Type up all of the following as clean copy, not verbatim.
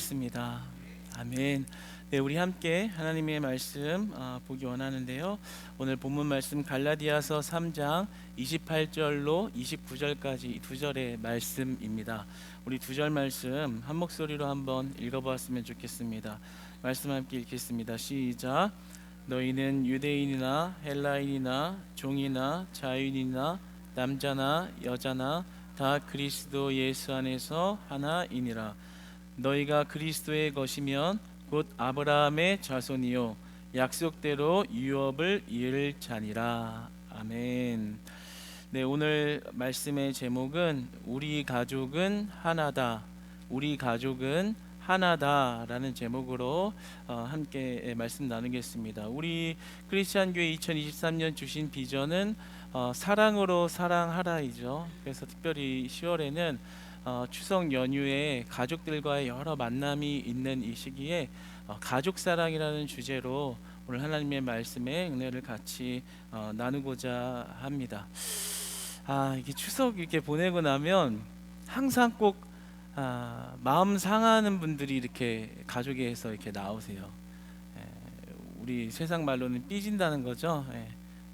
기도하겠습니다. 아멘. 네, 우리 함께 하나님의 말씀 보기 원하는데요. 오늘 본문 말씀 갈라디아서 3장 28절로 29절까지 두 절의 말씀입니다. 우리 두 절 말씀 한 목소리로 한번 읽어보았으면 좋겠습니다. 말씀 함께 읽겠습니다. 시작. 너희는 유대인이나 헬라인이나 종이나 자유인이나 남자나 여자나 다 그리스도 예수 안에서 하나이니라. 너희가 그리스도의 것이면 곧 아브라함의 자손이요 약속대로 유업을 이을 자니라. 아멘. 네, 오늘 말씀의 제목은 우리 가족은 하나다. 우리 가족은 하나다라는 제목으로 함께 말씀 나누겠습니다. 우리 크리스찬교회 2023년 주신 비전은 사랑으로 사랑하라이죠. 그래서 특별히 10월에는 추석 연휴에 가족들과의 여러 만남이 있는 이 시기에 가족 사랑이라는 주제로 오늘 하나님의 말씀의 은혜를 같이 나누고자 합니다. 이게 추석 이렇게 보내고 나면 항상 꼭 마음 상하는 분들이 이렇게 가족에서 이렇게 나오세요. 우리 세상 말로는 삐진다는 거죠.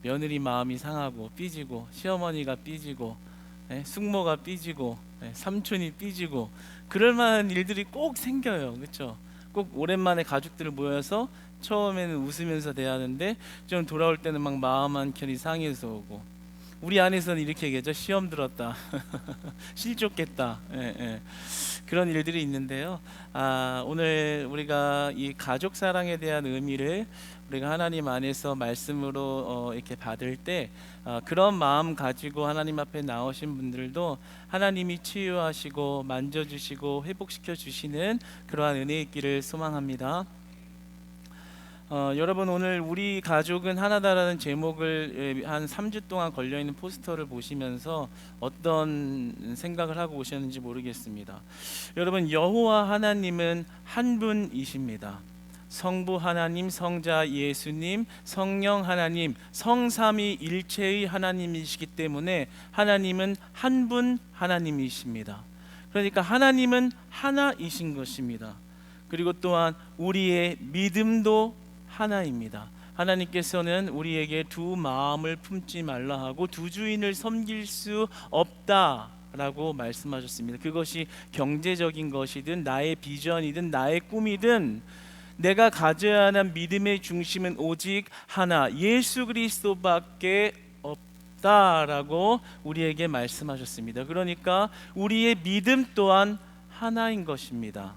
며느리 마음이 상하고 삐지고, 시어머니가 삐지고, 숙모가 삐지고, 삼촌이 삐지고, 그럴 만한 일들이 꼭 생겨요. 그렇죠? 꼭 오랜만에 가족들 모여서 처음에는 웃으면서 대하는데 좀 돌아올 때는 막 마음 한켠이 상해서 오고, 우리 안에서는 이렇게 얘기하죠. 시험 들었다. 실 쫓겠다. 그런 일들이 있는데요. 오늘 우리가 이 가족 사랑에 대한 의미를 우리가 하나님 안에서 말씀으로 이렇게 받을 때 그런 마음 가지고 하나님 앞에 나오신 분들도 하나님이 치유하시고 만져주시고 회복시켜 주시는 그러한 은혜 있기를 소망합니다. 여러분, 오늘 우리 가족은 하나다라는 제목을 한 3주 동안 걸려있는 포스터를 보시면서 어떤 생각을 하고 오셨는지 모르겠습니다. 여러분, 여호와 하나님은 한 분이십니다. 성부 하나님, 성자 예수님, 성령 하나님, 성삼위 일체의 하나님이시기 때문에 하나님은 한 분 하나님이십니다. 그러니까 하나님은 하나이신 것입니다. 그리고 또한 우리의 믿음도 하나입니다. 하나님께서는 우리에게 두 마음을 품지 말라 하고 두 주인을 섬길 수 없다라고 말씀하셨습니다. 그것이 경제적인 것이든 나의 비전이든 나의 꿈이든 내가 가져야 하는 믿음의 중심은 오직 하나, 예수 그리스도밖에 없다라고 우리에게 말씀하셨습니다. 그러니까 우리의 믿음 또한 하나인 것입니다.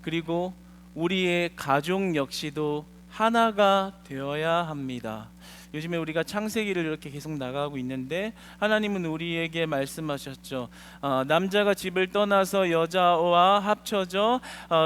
그리고 우리의 가족 역시도 하나가 되어야 합니다. 요즘에 우리가 창세기를 이렇게 계속 나가고 있는데 하나님은 우리에게 말씀하셨죠. 남자가 집을 떠나서 여자와 합쳐져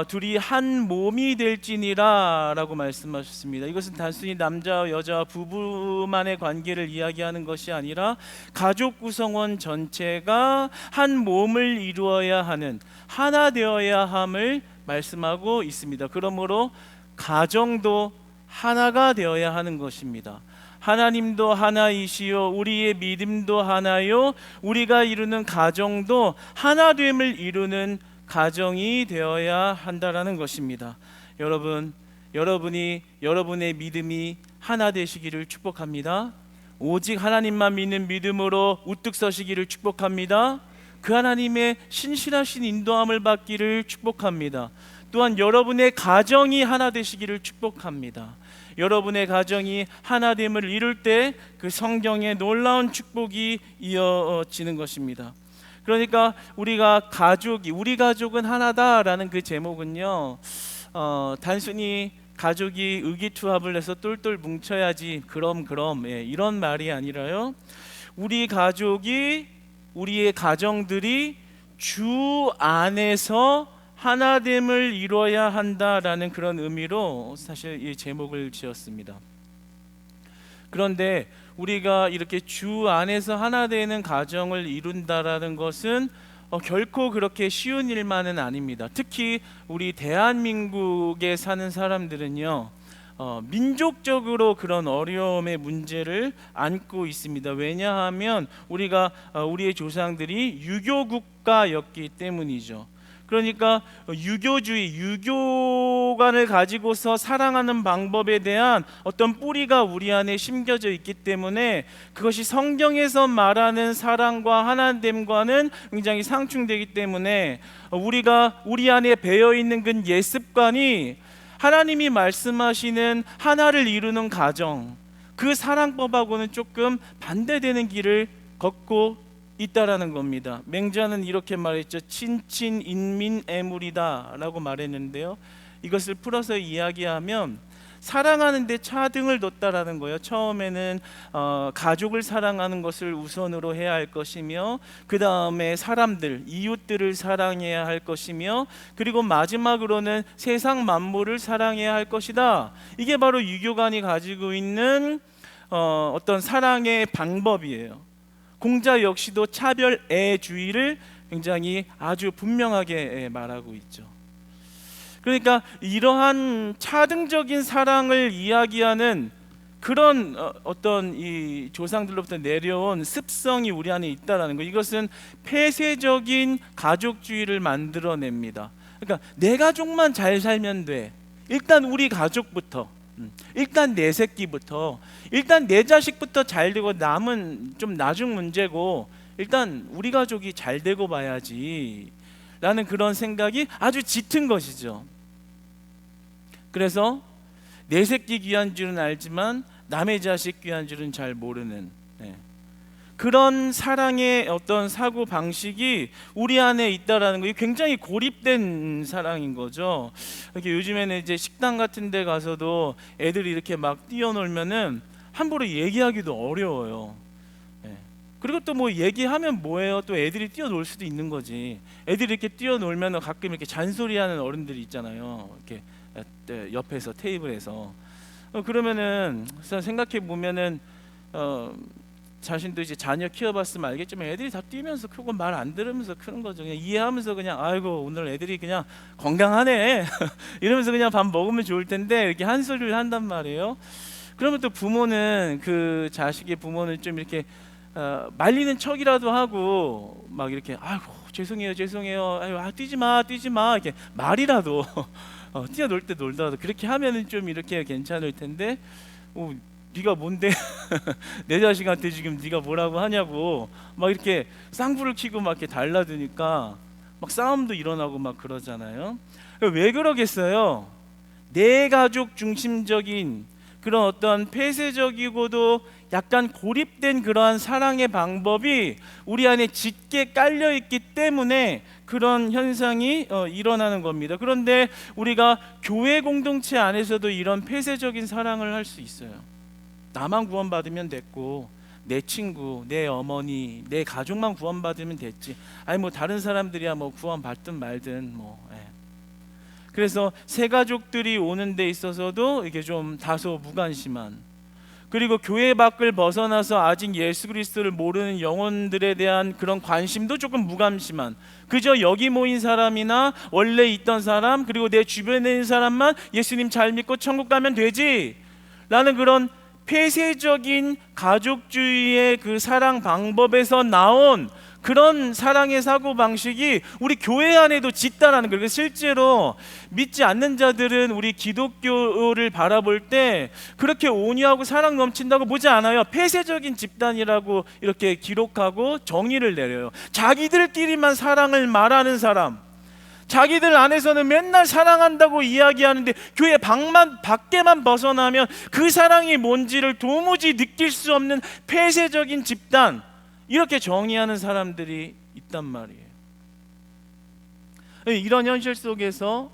둘이 한 몸이 될지니라 라고 말씀하셨습니다. 이것은 단순히 남자와 여자와 부부만의 관계를 이야기하는 것이 아니라 가족 구성원 전체가 한 몸을 이루어야 하는, 하나 되어야 함을 말씀하고 있습니다. 그러므로 가정도 하나가 되어야 하는 것입니다. 하나님도 하나이시요 우리의 믿음도 하나요 우리가 이루는 가정도 하나됨을 이루는 가정이 되어야 한다라는 것입니다. 여러분이 여러분의 믿음이 하나 되시기를 축복합니다. 오직 하나님만 믿는 믿음으로 우뚝 서시기를 축복합니다. 그 하나님의 신실하신 인도함을 받기를 축복합니다. 또한 여러분의 가정이 하나 되시기를 축복합니다. 여러분의 가정이 하나됨을 이룰 때 그 성경의 놀라운 축복이 이어지는 것입니다. 그러니까 우리 가족은 하나다라는 그 제목은요, 단순히 가족이 의기투합을 해서 똘똘 뭉쳐야지 그럼 이런 말이 아니라요, 우리의 가정들이 주 안에서 하나됨을 이루어야 한다라는 그런 의미로 사실 이 제목을 지었습니다. 그런데 우리가 이렇게 주 안에서 하나 되는 가정을 이룬다라는 것은 결코 그렇게 쉬운 일만은 아닙니다. 특히 우리 대한민국에 사는 사람들은요, 민족적으로 그런 어려움의 문제를 안고 있습니다. 왜냐하면 우리의 조상들이 유교 국가였기 때문이죠. 그러니까 유교주의, 유교관을 가지고서 사랑하는 방법에 대한 어떤 뿌리가 우리 안에 심겨져 있기 때문에 그것이 성경에서 말하는 사랑과 하나됨과는 굉장히 상충되기 때문에 우리가 우리 안에 배어 있는 그 예습관이 하나님이 말씀하시는 하나를 이루는 가정, 그 사랑법하고는 조금 반대되는 길을 걷고 있다라는 겁니다. 맹자는 이렇게 말했죠. 친친인민애물이다 라고 말했는데요, 이것을 풀어서 이야기하면 사랑하는 데 차등을 뒀다라는 거예요. 처음에는 가족을 사랑하는 것을 우선으로 해야 할 것이며, 그 다음에 사람들, 이웃들을 사랑해야 할 것이며, 그리고 마지막으로는 세상 만물을 사랑해야 할 것이다. 이게 바로 유교관이 가지고 있는 어떤 사랑의 방법이에요. 공자 역시도 차별애주의를 굉장히 아주 분명하게 말하고 있죠. 그러니까 이러한 차등적인 사랑을 이야기하는 그런 어떤 이 조상들로부터 내려온 습성이 우리 안에 있다라는 거, 이것은 폐쇄적인 가족주의를 만들어냅니다. 그러니까 내 가족만 잘 살면 돼. 일단 우리 가족부터, 일단 내 새끼부터, 일단 내 자식부터 잘 되고 남은 좀 나중 문제고, 일단 우리 가족이 잘 되고 봐야지 라는 그런 생각이 아주 짙은 것이죠. 그래서 내 새끼 귀한 줄은 알지만 남의 자식 귀한 줄은 잘 모르는, 그런 사랑의 어떤 사고 방식이 우리 안에 있다라는 거, 굉장히 고립된 사랑인 거죠. 이렇게 요즘에는 이제 식당 같은 데 가서도 애들이 이렇게 막 뛰어놀면은 함부로 얘기하기도 어려워요. 그리고 또 뭐 얘기하면 뭐예요? 또 애들이 뛰어놀 수도 있는 거지. 애들이 이렇게 뛰어놀면 가끔 이렇게 잔소리하는 어른들이 있잖아요. 이렇게 옆에서 테이블에서 그러면은 생각해 보면은 자신도 이제 자녀 키워봤으면 알겠지만 애들이 다 뛰면서 크고 말 안 들으면서 크는 거죠. 그냥 이해하면서 그냥 아이고 오늘 애들이 그냥 건강하네 이러면서 그냥 밥 먹으면 좋을 텐데 이렇게 한 소리를 한단 말이에요. 그러면 또 부모는 그 자식의 부모는 좀 이렇게 말리는 척이라도 하고 막 이렇게 아이고 죄송해요 아유 뛰지 마 이렇게 말이라도 뛰어놀 때 놀더라도 그렇게 하면은 좀 이렇게 괜찮을 텐데, 네가 뭔데 내 자식한테 지금 네가 뭐라고 하냐고 막 이렇게 쌍불을 켜고 막 이렇게 달라드니까 막 싸움도 일어나고 막 그러잖아요. 왜 그러겠어요? 내 가족 중심적인 그런 어떤 폐쇄적이고도 약간 고립된 그러한 사랑의 방법이 우리 안에 짙게 깔려 있기 때문에 그런 현상이 일어나는 겁니다. 그런데 우리가 교회 공동체 안에서도 이런 폐쇄적인 사랑을 할 수 있어요. 나만 구원받으면 됐고 내 친구, 내 어머니, 내 가족만 구원받으면 됐지. 아니 뭐 다른 사람들이야 뭐 구원받든 말든 뭐. 그래서 새 가족들이 오는 데 있어서도 이게 좀 다소 무관심한, 그리고 교회 밖을 벗어나서 아직 예수 그리스도를 모르는 영혼들에 대한 그런 관심도 조금 무감심한, 그저 여기 모인 사람이나 원래 있던 사람 그리고 내 주변에 있는 사람만 예수님 잘 믿고 천국 가면 되지 라는 그런 폐쇄적인 가족주의의 그 사랑 방법에서 나온 그런 사랑의 사고방식이 우리 교회 안에도 짙다라는 거예요. 실제로 믿지 않는 자들은 우리 기독교를 바라볼 때 그렇게 온유하고 사랑 넘친다고 보지 않아요. 폐쇄적인 집단이라고 이렇게 기록하고 정의를 내려요. 자기들끼리만 사랑을 말하는 사람, 자기들 안에서는 맨날 사랑한다고 이야기하는데 교회 밖에만 벗어나면 그 사랑이 뭔지를 도무지 느낄 수 없는 폐쇄적인 집단, 이렇게 정의하는 사람들이 있단 말이에요. 이런 현실 속에서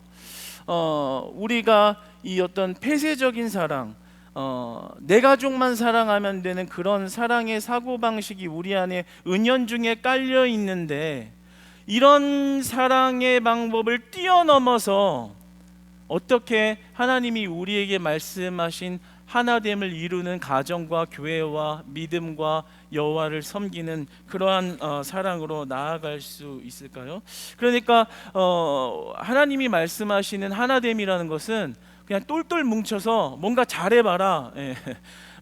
우리가 이 어떤 폐쇄적인 사랑, 내 가족만 사랑하면 되는 그런 사랑의 사고방식이 우리 안에 은연중에 깔려 있는데, 이런 사랑의 방법을 뛰어넘어서 어떻게 하나님이 우리에게 말씀하신 하나됨을 이루는 가정과 교회와 믿음과 여호와를 섬기는 그러한 사랑으로 나아갈 수 있을까요? 그러니까 하나님이 말씀하시는 하나됨이라는 것은 그냥 똘똘 뭉쳐서 뭔가 잘해봐라,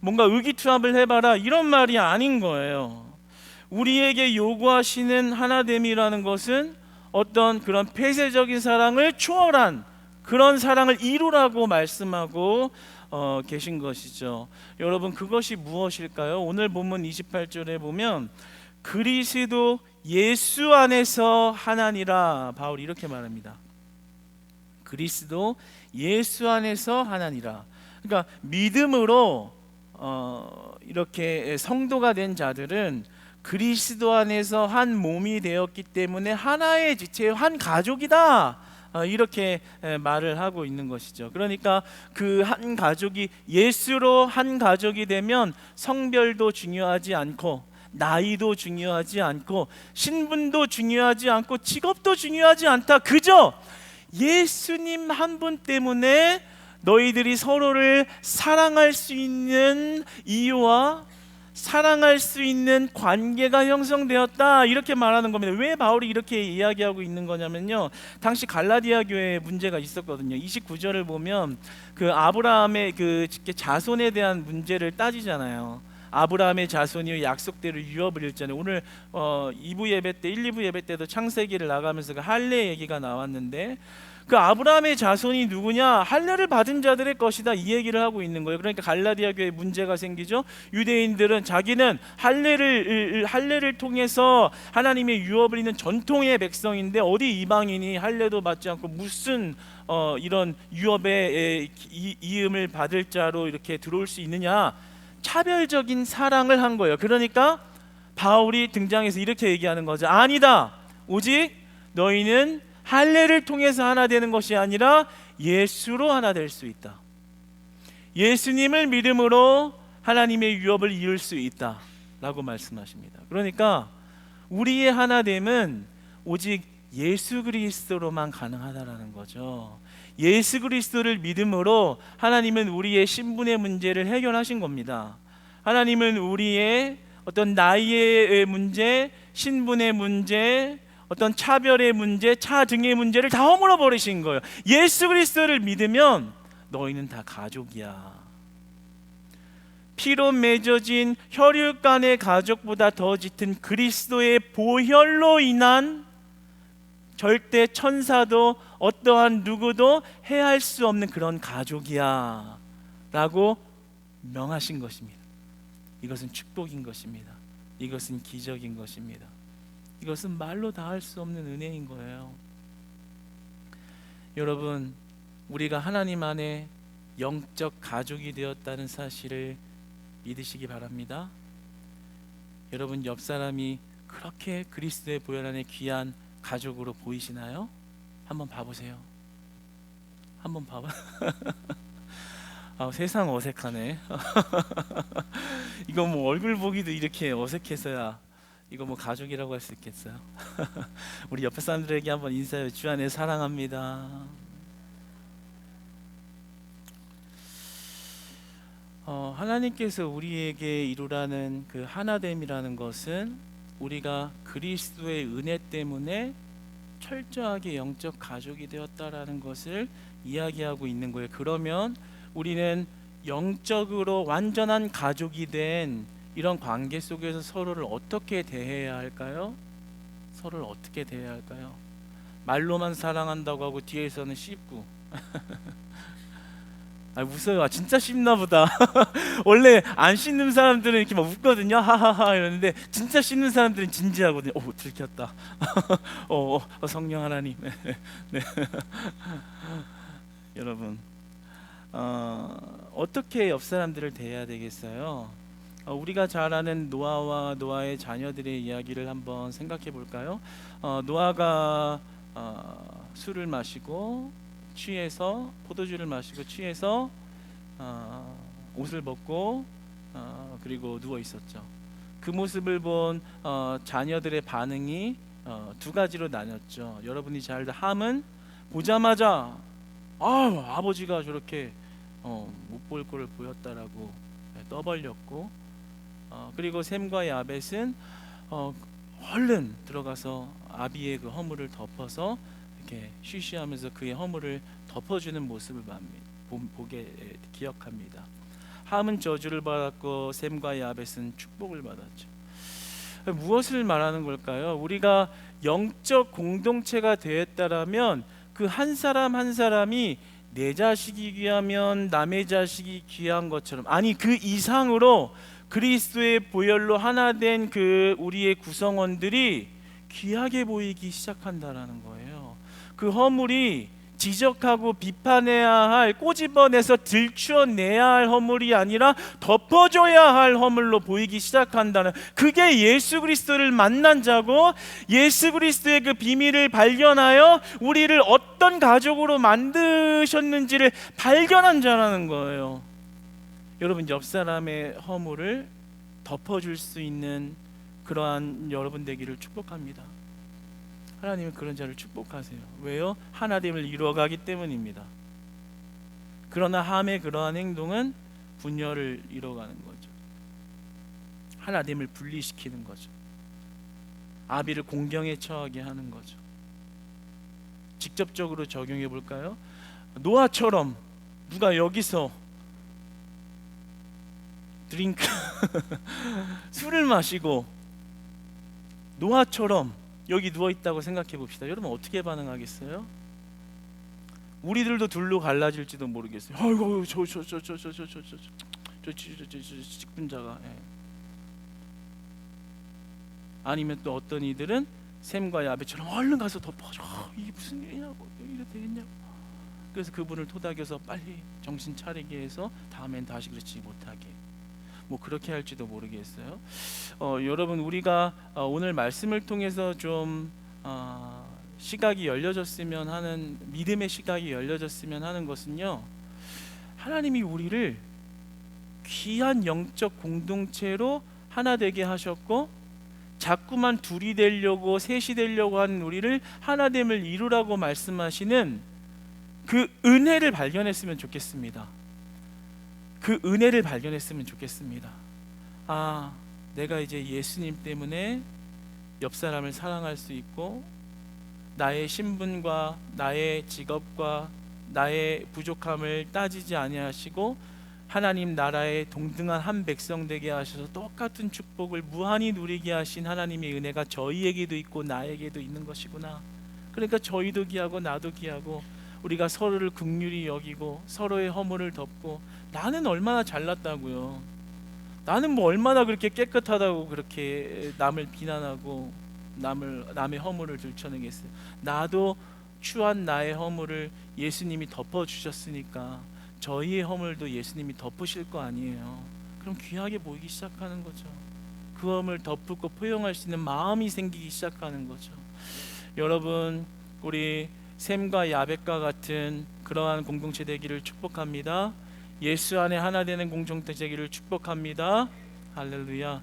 뭔가 의기투합을 해봐라, 이런 말이 아닌 거예요. 우리에게 요구하시는 하나됨이라는 것은 어떤 그런 폐쇄적인 사랑을 초월한 그런 사랑을 이루라고 말씀하고 계신 것이죠. 여러분, 그것이 무엇일까요? 오늘 본문 28절에 보면 그리스도 예수 안에서 하나니라, 바울이 이렇게 말합니다. 그리스도 예수 안에서 하나니라. 그러니까 믿음으로 이렇게 성도가 된 자들은 그리스도 안에서 한 몸이 되었기 때문에 하나의 지체, 한 가족이다, 이렇게 말을 하고 있는 것이죠. 그러니까 그 한 가족이 예수로 한 가족이 되면 성별도 중요하지 않고, 나이도 중요하지 않고, 신분도 중요하지 않고, 직업도 중요하지 않다. 그저 예수님 한 분 때문에 너희들이 서로를 사랑할 수 있는 이유와 사랑할 수 있는 관계가 형성되었다, 이렇게 말하는 겁니다. 왜 바울이 이렇게 이야기하고 있는 거냐면요, 당시 갈라디아 교회에 문제가 있었거든요. 29절을 보면 그 아브라함의 그 자손에 대한 문제를 따지잖아요. 아브라함의 자손이 약속대로 유업을 잃잖아요. 오늘 2부 예배 때, 1, 2부 예배 때도 창세기를 나가면서 그 할례 얘기가 나왔는데, 그 아브라함의 자손이 누구냐? 할례를 받은 자들의 것이다, 이 얘기를 하고 있는 거예요. 그러니까 갈라디아 교회에 문제가 생기죠. 유대인들은 자기는 할례를 통해서 하나님의 유업을 잇는 전통의 백성인데 어디 이방인이 할례도 받지 않고 무슨 이런 유업의 이음을 받을 자로 이렇게 들어올 수 있느냐? 차별적인 사랑을 한 거예요. 그러니까 바울이 등장해서 이렇게 얘기하는 거죠. 아니다, 오직 너희는 할례를 통해서 하나 되는 것이 아니라 예수로 하나 될 수 있다. 예수님을 믿음으로 하나님의 유업을 이룰 수 있다 라고 말씀하십니다. 그러니까 우리의 하나됨은 오직 예수 그리스도로만 가능하다라는 거죠. 예수 그리스도를 믿음으로 하나님은 우리의 신분의 문제를 해결하신 겁니다. 하나님은 우리의 어떤 나이의 문제, 신분의 문제, 어떤 차별의 문제, 차등의 문제를 다 허물어 버리신 거예요. 예수 그리스도를 믿으면 너희는 다 가족이야. 피로 맺어진 혈육 간의 가족보다 더 짙은 그리스도의 보혈로 인한 절대 천사도 어떠한 누구도 해할 수 없는 그런 가족이야 라고 명하신 것입니다. 이것은 축복인 것입니다. 이것은 기적인 것입니다. 이것은 말로 다 할 수 없는 은혜인 거예요. 여러분, 우리가 하나님 안에 영적 가족이 되었다는 사실을 믿으시기 바랍니다. 여러분, 옆 사람이 그렇게 그리스도의 보혈 안에 귀한 가족으로 보이시나요? 한번 봐보세요. 한번 봐봐. 세상 어색하네. 이거 뭐 얼굴 보기도 이렇게 어색해서야 이거 뭐 가족이라고 할 수 있겠어요? 우리 옆에 사람들에게 한번 인사해요. 주 안에 사랑합니다. 하나님께서 우리에게 이루라는 그 하나됨이라는 것은 우리가 그리스도의 은혜 때문에 철저하게 영적 가족이 되었다라는 것을 이야기하고 있는 거예요. 그러면 우리는 영적으로 완전한 가족이 된 이런 관계 속에서 서로를 어떻게 대해야 할까요? 서로를 어떻게 대해야 할까요? 말로만 사랑한다고 하고 뒤에서는 씹고 웃어요. 진짜 씹나 보다. 원래 안 씹는 사람들은 이렇게 막 웃거든요. 하하하 이러는데 진짜 씹는 사람들은 진지하거든요. 들켰다. 성령 하나님. 네. 여러분, 어떻게 옆 사람들을 대해야 되겠어요? 우리가 잘 아는 노아와 노아의 자녀들의 이야기를 한번 생각해 볼까요? 노아가 술을 마시고 취해서, 포도주를 마시고 취해서 옷을 벗고 그리고 누워 있었죠. 그 모습을 본 자녀들의 반응이 두 가지로 나뉘었죠. 여러분이 잘 알던 함은 보자마자 아버지가 저렇게 못 볼 꼴을 보였다라고 떠벌렸고, 그리고 셈과 야벳은 얼른 들어가서 아비의 그 허물을 덮어서 이렇게 쉬쉬하면서 그의 허물을 덮어주는 모습을 보게 기억합니다. 함은 저주를 받았고 셈과 야벳은 축복을 받았죠. 무엇을 말하는 걸까요? 우리가 영적 공동체가 되었다라면 그 한 사람 한 사람이 내 자식이 귀하면 남의 자식이 귀한 것처럼, 아니 그 이상으로 그리스도의 보혈로 하나 된 그 우리의 구성원들이 귀하게 보이기 시작한다라는 거예요. 그 허물이 지적하고 비판해야 할, 꼬집어내서 들추어내야 할 허물이 아니라 덮어줘야 할 허물로 보이기 시작한다는, 그게 예수 그리스도를 만난 자고 예수 그리스도의 그 비밀을 발견하여 우리를 어떤 가족으로 만드셨는지를 발견한 자라는 거예요. 여러분, 옆 사람의 허물을 덮어줄 수 있는 그러한 여러분 되기를 축복합니다. 하나님은 그런 자를 축복하세요. 왜요? 하나됨을 이루어가기 때문입니다. 그러나 함의 그러한 행동은 분열을 이뤄가는 거죠. 하나됨을 분리시키는 거죠. 아비를 공경에 처하게 하는 거죠. 직접적으로 적용해 볼까요? 노아처럼 누가 여기서 드링크 술을 마시고 노아처럼 여기 누워있다고 생각해 봅시다. 여러분 어떻게 반응하겠어요? 우리들도 둘로 갈라질지도 모르겠어요. 아이고 저 직분자가. 아니면 또 어떤 이들은 샘과 야베처럼 얼른 가서 덮어줘. 이게 무슨 일이냐고, 이래 되겠냐고. 그래서 그분을 토닥여서 빨리 정신 차리게 해서 다음엔 다시 그렇지 못하게, 뭐 그렇게 할지도 모르겠어요. 여러분, 우리가 오늘 말씀을 통해서 좀 시각이 열려졌으면 하는, 믿음의 시각이 열려졌으면 하는 것은요, 하나님이 우리를 귀한 영적 공동체로 하나 되게 하셨고, 자꾸만 둘이 되려고 셋이 되려고 하는 우리를 하나됨을 이루라고 말씀하시는 그 은혜를 발견했으면 좋겠습니다. 그 은혜를 발견했으면 좋겠습니다. 아, 내가 이제 예수님 때문에 옆 사람을 사랑할 수 있고, 나의 신분과 나의 직업과 나의 부족함을 따지지 아니하시고 하나님 나라의 동등한 한 백성 되게 하셔서 똑같은 축복을 무한히 누리게 하신 하나님의 은혜가 저희에게도 있고 나에게도 있는 것이구나. 그러니까 저희도 귀하고 나도 귀하고, 우리가 서로를 긍휼히 여기고 서로의 허물을 덮고, 나는 얼마나 잘났다고요, 나는 뭐 얼마나 그렇게 깨끗하다고 그렇게 남을 비난하고 남의 허물을 들춰내겠어요. 나도 추한 나의 허물을 예수님이 덮어주셨으니까 저희의 허물도 예수님이 덮으실 거 아니에요. 그럼 귀하게 보이기 시작하는 거죠. 그 허물 덮고 포용할 수 있는 마음이 생기기 시작하는 거죠. 여러분, 우리 샘과 야벳과 같은 그러한 공동체 되기를 축복합니다. 예수 안에 하나 되는 공동체 되기를 축복합니다. 할렐루야.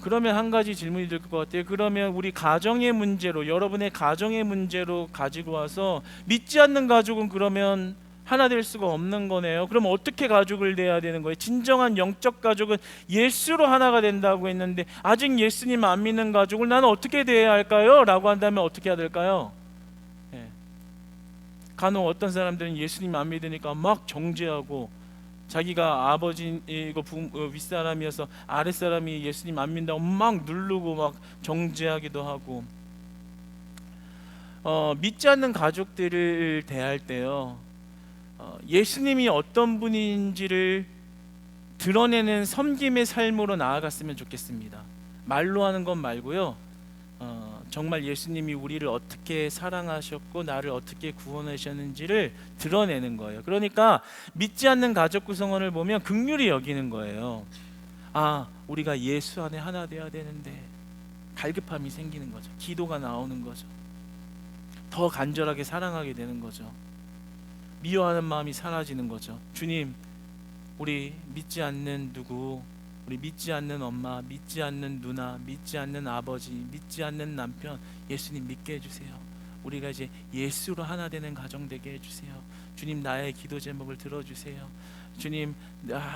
그러면 한 가지 질문이 들 것 같아요. 그러면 우리 가정의 문제로, 여러분의 가정의 문제로 가지고 와서 믿지 않는 가족은 그러면 하나 될 수가 없는 거네요. 그럼 어떻게 가족을 돼야 되는 거예요? 진정한 영적 가족은 예수로 하나가 된다고 했는데 아직 예수님 안 믿는 가족을 나는 어떻게 돼야 할까요? 라고 한다면 어떻게 해야 될까요? 간혹 어떤 사람들은 예수님 안 믿으니까 막 정죄하고, 자기가 아버지이고 윗사람이어서 아랫사람이 예수님 안 믿는다고 막 누르고 막 정죄하기도 하고, 믿지 않는 가족들을 대할 때요, 예수님이 어떤 분인지를 드러내는 섬김의 삶으로 나아갔으면 좋겠습니다. 말로 하는 건 말고요, 정말 예수님이 우리를 어떻게 사랑하셨고 나를 어떻게 구원하셨는지를 드러내는 거예요. 그러니까 믿지 않는 가족 구성원을 보면 긍휼히 여기는 거예요. 아, 우리가 예수 안에 하나 되어야 되는데, 갈급함이 생기는 거죠. 기도가 나오는 거죠. 더 간절하게 사랑하게 되는 거죠. 미워하는 마음이 사라지는 거죠. 주님, 우리 믿지 않는 누구, 우리 믿지 않는 엄마, 믿지 않는 누나, 믿지 않는 아버지, 믿지 않는 남편, 예수님 믿게 해주세요. 우리가 이제 예수로 하나 되는 가정 되게 해주세요. 주님, 나의 기도 제목을 들어주세요. 주님,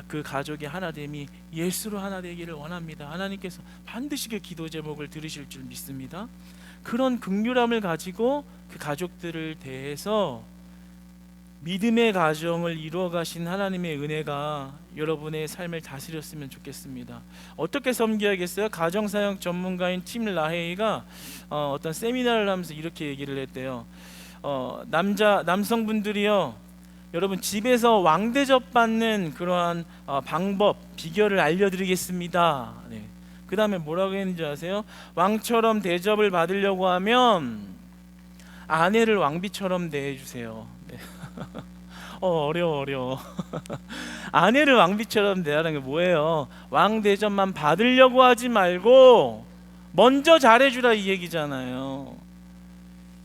그 가족의 하나됨이 예수로 하나 되기를 원합니다. 하나님께서 반드시 그 기도 제목을 들으실 줄 믿습니다. 그런 긍휼함을 가지고 그 가족들을 대해서 믿음의 가정을 이루어 가신 하나님의 은혜가 여러분의 삶을 다스렸으면 좋겠습니다. 어떻게 섬겨야겠어요? 가정사역 전문가인 팀 라헤이가 어떤 세미나를 하면서 이렇게 얘기를 했대요. 남성분들이요, 여러분 집에서 왕대접 받는 그러한 방법, 비결을 알려드리겠습니다. 네. 그 다음에 뭐라고 했는지 아세요? 왕처럼 대접을 받으려고 하면 아내를 왕비처럼 대해주세요. 네. 어려워. 아내를 왕비처럼 대하는 게 뭐예요? 왕 대접만 받으려고 하지 말고 먼저 잘해주라, 이 얘기잖아요.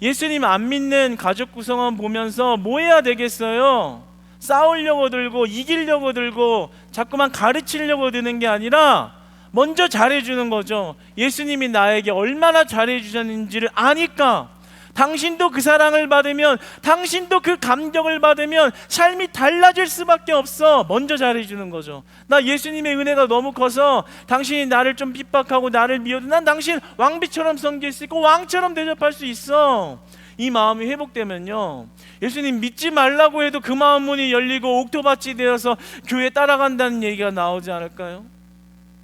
예수님 안 믿는 가족 구성원 보면서 뭐 해야 되겠어요? 싸우려고 들고 이기려고 들고 자꾸만 가르치려고 드는 게 아니라 먼저 잘해주는 거죠. 예수님이 나에게 얼마나 잘해주셨는지를 아니까, 당신도 그 사랑을 받으면, 당신도 그 감격을 받으면 삶이 달라질 수밖에 없어. 먼저 잘해주는 거죠. 나 예수님의 은혜가 너무 커서 당신이 나를 좀 핍박하고 나를 미워도 난 당신 왕비처럼 섬길 수 있고 왕처럼 대접할 수 있어. 이 마음이 회복되면요, 예수님 믿지 말라고 해도 그 마음 문이 열리고 옥토밭이 되어서 교회 따라간다는 얘기가 나오지 않을까요?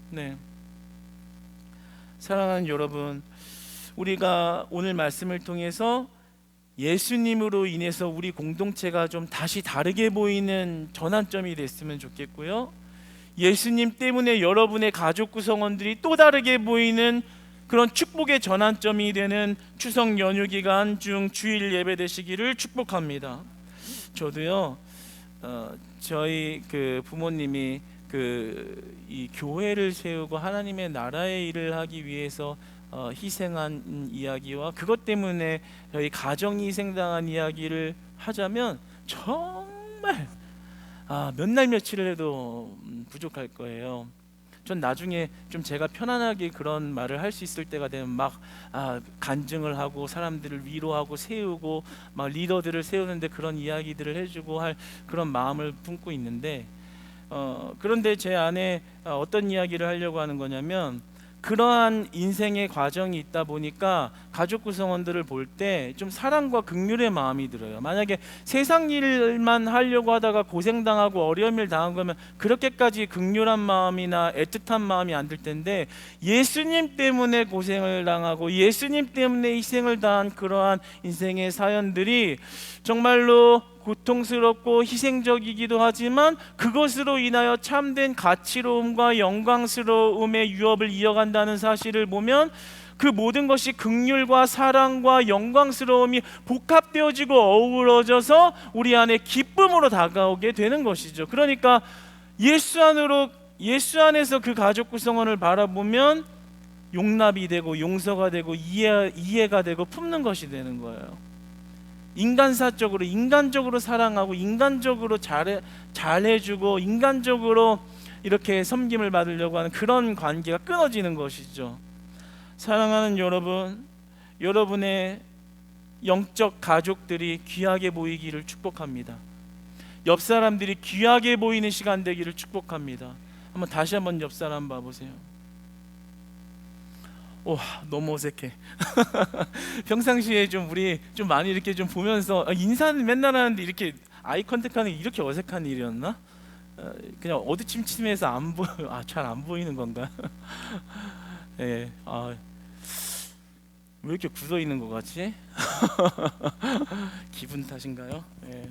네, 사랑하는 여러분, 우리가 오늘 말씀을 통해서 예수님으로 인해서 우리 공동체가 좀 다시 다르게 보이는 전환점이 됐으면 좋겠고요, 예수님 때문에 여러분의 가족 구성원들이 또 다르게 보이는 그런 축복의 전환점이 되는 추석 연휴 기간 중 주일 예배 되시기를 축복합니다. 저도요, 저희 그 부모님이 이 교회를 세우고 하나님의 나라의 일을 하기 위해서 희생한 이야기와 그것 때문에 저희 가정이 희생당한 이야기를 하자면 정말 몇 날 며칠을 해도 부족할 거예요. 전 나중에 좀 제가 편안하게 그런 말을 할 수 있을 때가 되면 막 간증을 하고 사람들을 위로하고 세우고 막 리더들을 세우는데 그런 이야기들을 해주고 할 그런 마음을 품고 있는데, 그런데 제 안에 어떤 이야기를 하려고 하는 거냐면, 그러한 인생의 과정이 있다 보니까 가족 구성원들을 볼 때 좀 사랑과 긍휼의 마음이 들어요. 만약에 세상 일만 하려고 하다가 고생당하고 어려운 일 당한 거면 그렇게까지 긍휼한 마음이나 애틋한 마음이 안 들 텐데, 예수님 때문에 고생을 당하고 예수님 때문에 희생을 당한 그러한 인생의 사연들이 정말로 고통스럽고 희생적이기도 하지만 그것으로 인하여 참된 가치로움과 영광스러움의 유업을 이어간다는 사실을 보면 그 모든 것이 긍휼과 사랑과 영광스러움이 복합되어지고 어우러져서 우리 안에 기쁨으로 다가오게 되는 것이죠. 그러니까 예수 안에서 그 가족 구성원을 바라보면 용납이 되고 용서가 되고 이해가 되고 품는 것이 되는 거예요. 인간적으로 사랑하고 인간적으로 잘해주고 인간적으로 이렇게 섬김을 받으려고 하는 그런 관계가 끊어지는 것이죠. 사랑하는 여러분, 여러분의 영적 가족들이 귀하게 보이기를 축복합니다. 옆 사람들이 귀하게 보이는 시간 되기를 축복합니다. 다시 한번 옆 사람 봐보세요. 너무 어색해. 평상시에 좀 우리 좀 많이 이렇게 좀 보면서 인사는 맨날 하는데 이렇게 아이 컨택하는 게 이렇게 어색한 일이었나? 그냥 어두침침해서 안 보여. 잘 안 보이는 건가? 예. 왜 이렇게 굳어 있는 것 같지? 기분 탓인가요? 예.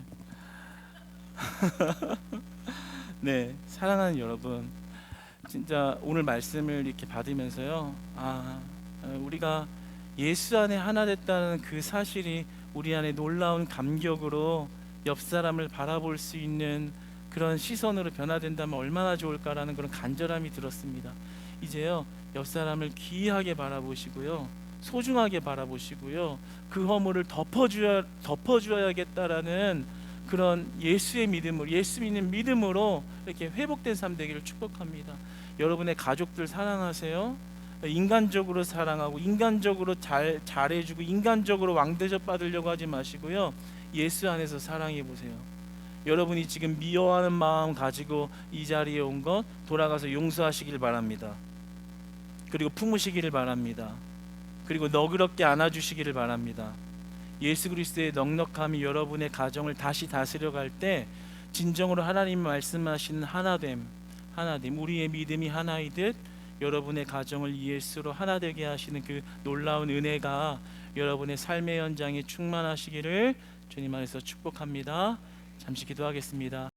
네, 사랑하는 여러분, 진짜 오늘 말씀을 이렇게 받으면서요, 우리가 예수 안에 하나 됐다는 그 사실이 우리 안에 놀라운 감격으로 옆 사람을 바라볼 수 있는 그런 시선으로 변화된다면 얼마나 좋을까라는 그런 간절함이 들었습니다. 이제요, 옆 사람을 귀하게 바라보시고요, 소중하게 바라보시고요, 그 허물을 덮어주어야겠다라는 그런 예수의 믿음으로, 예수 믿는 믿음으로 이렇게 회복된 삶 되기를 축복합니다. 여러분의 가족들 사랑하세요. 인간적으로 사랑하고 인간적으로 잘해주고 인간적으로 왕대접 받으려고 하지 마시고요, 예수 안에서 사랑해 보세요. 여러분이 지금 미워하는 마음 가지고 이 자리에 온 것 돌아가서 용서하시길 바랍니다. 그리고 품으시기를 바랍니다. 그리고 너그럽게 안아주시기를 바랍니다. 예수 그리스도의 넉넉함이 여러분의 가정을 다시 다스려갈 때 진정으로 하나님 말씀하시는 하나됨, 우리의 믿음이 하나이듯 여러분의 가정을 예수로 하나 되게 하시는 그 놀라운 은혜가 여러분의 삶의 현장에 충만하시기를 주님 안에서 축복합니다. 잠시 기도하겠습니다.